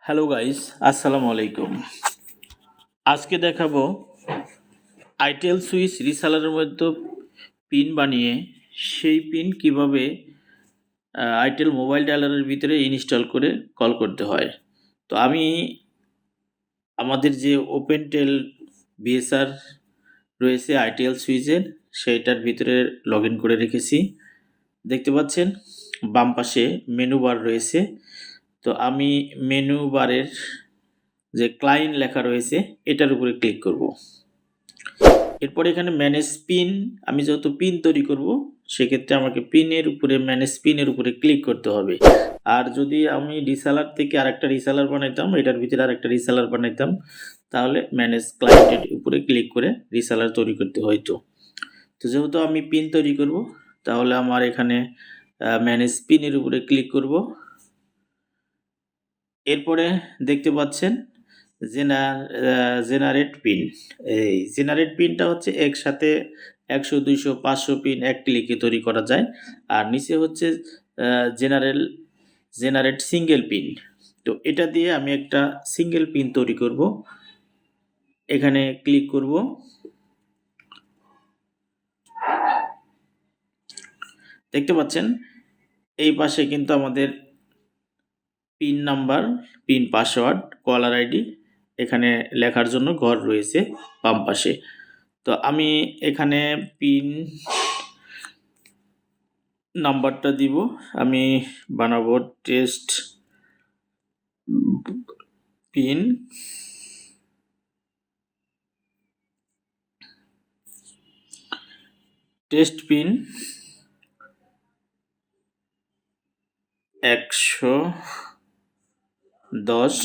Hello guys, আসসালামু আলাইকুম। আজকে দেখাবো আইটেল সুইচ রিসালারের মধ্যে পিন বানিয়ে সেই পিন কিভাবে আইটেল মোবাইল ডায়ালারের ভিতরে ইনস্টল করে কল করতে হয়। তো আমি আমাদের যে ওপেনটেল বিএসআর রয়েছে আইটেল সুইচের, সেইটার ভিতরে লগ ইন করে রেখেছি। দেখতে পাচ্ছেন বাম পাশে মেনু বার রয়েছে। তো আমি মেনু বারের যে ক্লায়েন্ট লেখা রয়েছে এটার উপরে ক্লিক করব। এরপরে এখানে ম্যানেজ পিন, আমি যেহেতু পিন তৈরি করব সেক্ষেত্রে আমাকে পিনের উপরে ম্যানেজ পিনের উপরে ক্লিক করতে হবে। আর যদি আমি রিসেলার থেকে আরেকটা রিসেলার বানাইতাম, এটার ভিতরে আরেকটা রিসেলার বানাইতাম, তাহলে ম্যানেজ ক্লায়েন্টের উপরে ক্লিক করে রিসেলার তৈরি করতে হইতো। তো যেহেতু আমি পিন তৈরি করব, তাহলে আমার এখানে ম্যানেজ পিনের উপরে ক্লিক করব। এরপরে দেখতে পাচ্ছেন জেনারেট পিন। এই জেনারেট পিনটা হচ্ছে একসাথে 100, 200, 500 পিন এক ক্লিকে তৈরি করা যায়। আর নিচে হচ্ছে জেনারেট সিঙ্গেল পিন। তো এটা দিয়ে আমি একটা সিঙ্গেল পিন তৈরি করব। এখানে ক্লিক করব। দেখতে পাচ্ছেন এই পাশে কিন্তু আমাদের pin number, pin password, caller ID এখানে লেখার জন্য ঘর রয়েছে বাম পাশে। তো আমি এখানে পিন নাম্বারটা দিব, আমি বানাবো test pin. Test pin 110,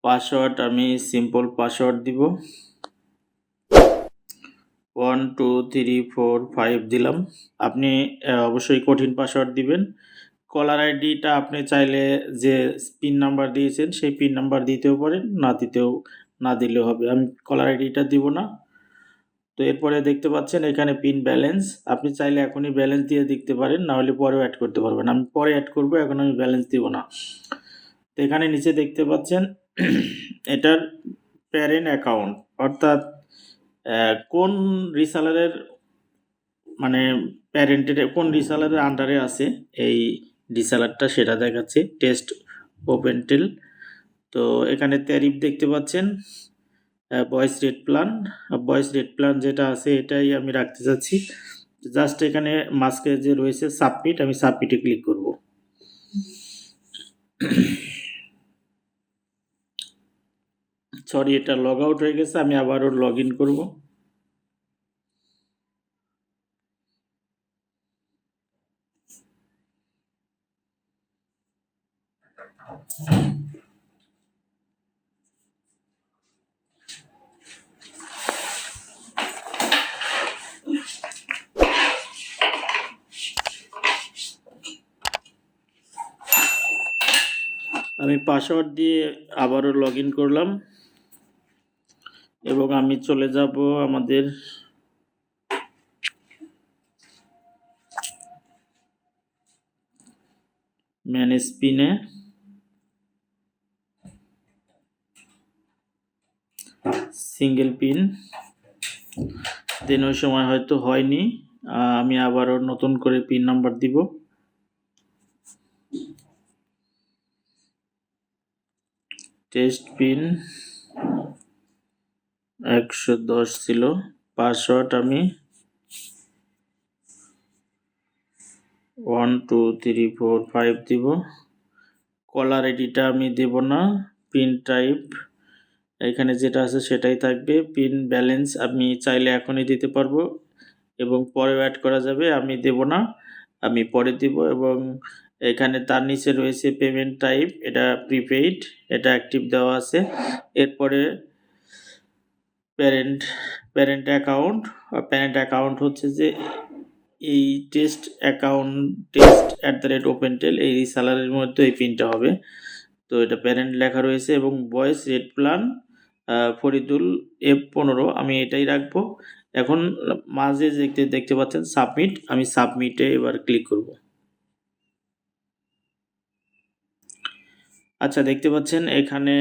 password আমি সিম্পল পাসওয়ার্ড দিব, 1 2 3 4 5 দিলাম। আপনি অবশ্যই কঠিন পাসওয়ার্ড দিবেন। কলার আইডিটা আপনি চাইলে যে পিন নাম্বার দিয়েছেন সেই পিন নাম্বার দিতেও পারেন, না দিলেও হবে। আমি কলার আইডিটা দিব না। তো এরপরে দেখতে পাচ্ছেন এখানে পিন ব্যালেন্স, আপনি চাইলে এখনই ব্যালেন্স দিয়ে দেখতে পারেন, না হলে পরেও অ্যাড করতে পারবেন। আমি পরে অ্যাড করব, এখন আমি ব্যালেন্স দিব না। তো এখানে নিচে দেখতে পাচ্ছেন এটার প্যারেন্ট অ্যাকাউন্ট, অর্থাৎ কোন রিসেলারের মানে প্যারেন্টের কোন রিসেলারের আন্ডারে আছে এই রিসেলারটা সেটা দেখাচ্ছে, টেস্ট ওপেনটেল। তো এখানে ট্যারিফ দেখতে পাচ্ছেন, ভয়েস রেট প্ল্যান যেটা আছে এটাই আমি রাখতে চাচ্ছি। জাস্ট এখানে মাস্কে যে রয়েছে সাবমিট, আমি সাবমিটে ক্লিক করব। সরি, এটা লগ আউট হয়ে গেছে, আমি আবারও লগ ইন করব। আমি পাসওয়ার্ড দিয়ে আবারও লগ ইন করলাম এবং আমি চলে যাব আমাদের ম্যানেজ পিনে। সিঙ্গেল পিন দেন ওই সময় হয়তো হয়নি, আমি আবারও নতুন করে পিন নাম্বার দিব। টেস্ট পিন 110 ছিল, পাসওয়ার্ড আমি 1 2 3 4 5 দিব। কলার আইডিটা আমি দেব না, পিন টাইপ এখানে যেটা আছে সেটাই থাকবে। পিন ব্যালেন্স আমি চাইলে এখনই দিতে পারবো এবং পরেও অ্যাড করা যাবে, আমি দেব না, আমি পরে দিব। এবং এখানে তার নিচে রয়েছে পেমেন্ট টাইপ, এটা প্রিপেইড, এটা অ্যাক্টিভ দেওয়া আছে। এরপরে প্যারেন্ট অ্যাকাউন্ট হচ্ছে যে এই টেস্ট @opentel এই রিসেলারের মধ্যে এই পিনটা হবে। তো এটা প্যারেন্ট লেখা রয়েছে এবং voice rate plan Faridul F15 আমি এটাই রাখবো। এখন মাঝে দেখতে পাচ্ছেন সাবমিট, আমি সাবমিটে এবার ক্লিক করব। আচ্ছা, দেখতে পাচ্ছেন এখানে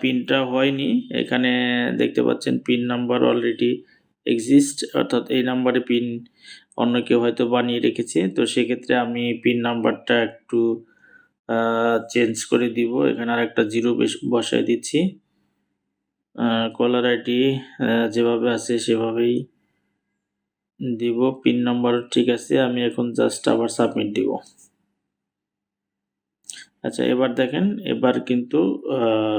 পিনটা হয়নি। এখানে দেখতে পাচ্ছেন পিন নাম্বার অলরেডি এক্সিস্ট, অর্থাৎ এই নাম্বারে পিন অন্য কেউ হয়তো বানিয়ে রেখেছে। তো সেক্ষেত্রে আমি পিন নাম্বারটা একটু চেঞ্জ করে দিব। এখানে আর একটা জিরো বসায় দিচ্ছি। কলার আইডি যেভাবে আছে সেভাবেই দিব। পিন নাম্বার ঠিক আছে, আমি এখন জাস্ট আবার সাবমিট দিব। আচ্ছা, এবার দেখেন, এবার কিন্তু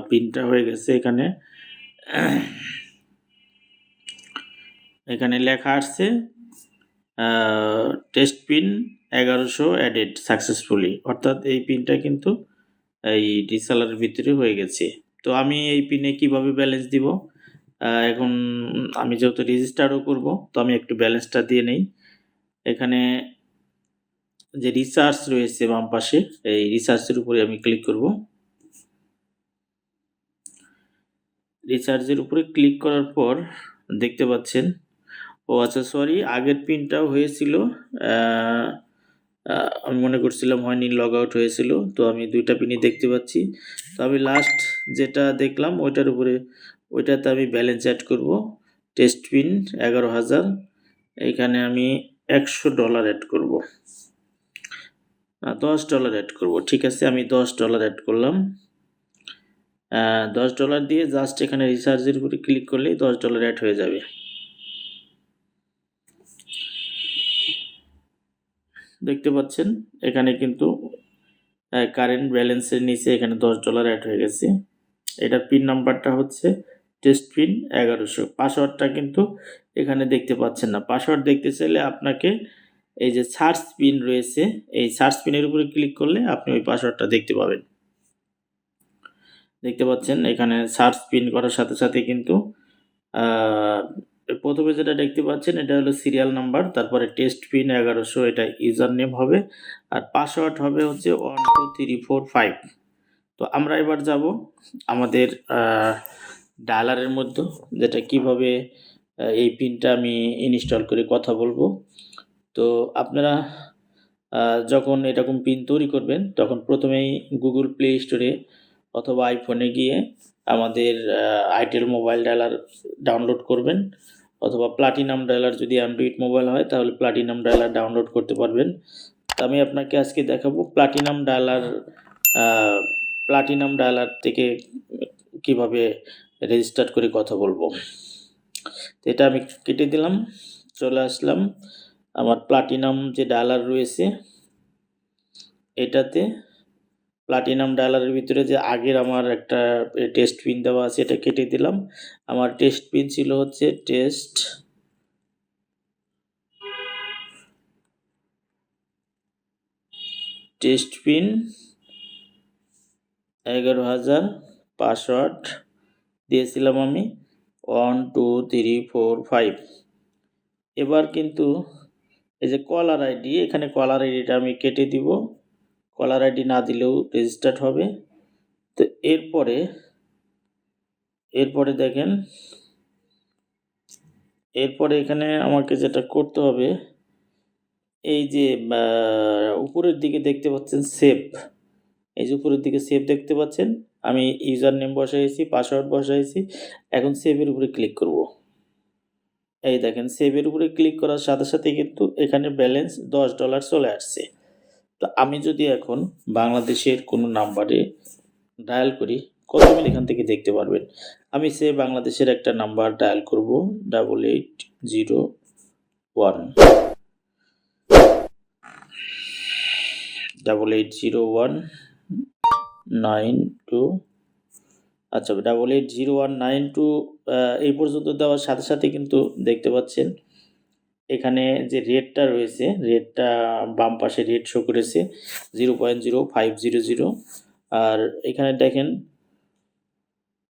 পিনটা হয়ে গেছে। এখানে লেখা আসছে টেস্ট পিন 1100 অ্যাডেড সাকসেসফুলি, অর্থাৎ এই পিনটা কিন্তু এই রিসেলারের ভিতরে হয়ে গেছে। তো আমি এই পিনে কিভাবে ব্যালেন্স দিব? এখন আমি যেহেতু রেজিস্টারও করব, তো আমি একটু ব্যালেন্সটা দিয়ে নেই। এখানে যে রিসার্চ রয়েছে বাম পাশে, এই রিসার্চের উপরে আমি ক্লিক করব। রিসার্চের উপরে ক্লিক করার পর দেখতে পাচ্ছেন, ও আচ্ছা সরি, আগের পিনটাও হয়েছিল। আমি মনে করছিলাম হয়নি, লগ আউট হয়েছিল। তো আমি দুইটা পিনই দেখতে পাচ্ছি। তো আমি লাস্ট যেটা দেখলাম ওইটাতে আমি ব্যালেন্স অ্যাড করব। টেস্ট পিন 11,000, এইখানে আমি $100 অ্যাড করব, $10 অ্যাড করব। ঠিক আছে, আমি $10 অ্যাড করলাম। $10 দিয়ে জাস্ট এখানে রিচার্জের উপরে ক্লিক করলেই $10 অ্যাড হয়ে যাবে। দেখতে পাচ্ছেন এখানে কিন্তু কারেন্ট ব্যালেন্সের নিচে এখানে $10 অ্যাড হয়ে গেছে। এটার পিন নাম্বারটা হচ্ছে টেস্ট পিন 1100। পাসওয়ার্ডটা কিন্তু এখানে দেখতে পাচ্ছেন না। পাসওয়ার্ড দেখতে চাইলে আপনাকে এই যে সার্চ পিন রয়েছে, এই সার্চ পিনের উপরে ক্লিক করলে আপনি ওই পাসওয়ার্ডটা দেখতে পাবেন। দেখতে পাচ্ছেন এখানে সার্চ পিন করার সাথে সাথে কিন্তু প্রথমে যেটা দেখতে পাচ্ছেন এটা হলো সিরিয়াল নাম্বার, তারপরে টেস্ট পিন 1100, এটা ইউজার নেম হবে, আর পাসওয়ার্ড হবে হচ্ছে 12345। তো আমরা এবার যাব আমাদের ডায়ালারের মধ্যে, যেটা কিভাবে এই পিনটা আমি ইনস্টল করে কথা বলবো। তো আপনারা যখন এরকম পিন তৈরি করবেন তখন প্রথমেই গুগল প্লে স্টোরে অথবা আইফোনে গিয়ে আমাদের আইটেল মোবাইল ডায়ালার ডাউনলোড করবেন, অথবা প্লাটিনাম ডায়ালার যদি অ্যান্ড্রয়েড মোবাইল হয় তাহলে প্লাটিনাম ডায়ালার ডাউনলোড করতে পারবেন। তো আমি আপনাকে আজকে দেখাবো প্লাটিনাম ডায়ালার থেকে কিভাবে রেজিস্টার করে কথা বলবো। তো এটা আমি কেটে দিলাম, চলে আসলাম আমার প্লাটিনাম যে ডায়ালার রয়েছে এটাতে। প্লাটিনাম ডায়ালারের ভিতরে যে আগের আমার একটা টেস্ট পিন দেওয়া আছে, এটা কেটে দিলাম। আমার টেস্ট পিন ছিল হচ্ছে টেস্ট পিন 11,000, পাসওয়ার্ড দিয়েছিলাম আমি 12345। এবার কিন্তু এই যে কলার আইডি, এখানে কলার আইডিটা আমি কেটে দিব। কলার আইডি না দিলেও রেজিস্টার্ড হবে। তো এরপরে দেখেন, এরপরে এখানে আমাকে যেটা করতে হবে, এই যে উপরের দিকে দেখতে পাচ্ছেন সেভ, এই যে উপরের দিকে সেভ দেখতে পাচ্ছেন, আমি ইউজার নেম বসাইছি, পাসওয়ার্ড বসাইছি। এখন সেভের উপরে ক্লিক করব। এই দেখেন, সেভের উপরে ক্লিক করার সাথে সাথে কিন্তু এখানে ব্যালেন্স $10 চলে আসছে। তো আমি যদি এখন বাংলাদেশের কোনো নাম্বারে ডায়াল করি, কত মিল এখান থেকে দেখতে পারবেন। আমি বাংলাদেশের একটা নাম্বার ডায়াল করব, 880192। আচ্ছা, 880192 এই পর্যন্ত দেওয়ার সাথে সাথে কিন্তু দেখতে পাচ্ছেন এখানে যে রেটটা রয়েছে, রেটটা বাম পাশে রেট শো করেছে 0.0500। আর এখানে দেখেন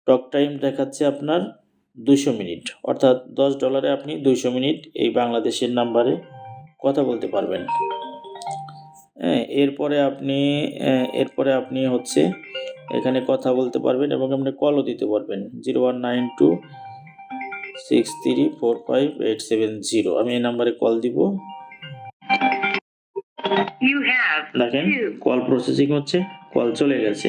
টক টাইম দেখাচ্ছে আপনার 200 মিনিট, অর্থাৎ $10 আপনি 200 মিনিট এই বাংলাদেশের নাম্বারে কথা বলতে পারবেন। হ্যাঁ, এরপরে আপনি হচ্ছে এখানে কথা বলতে পারবেন এবং আপনি কলও দিতে পারবেন। 634587 আমি এই নাম্বারে কল দিব। You have দেখেন two কল প্রসেসিং হচ্ছে, কল চলে গেছে।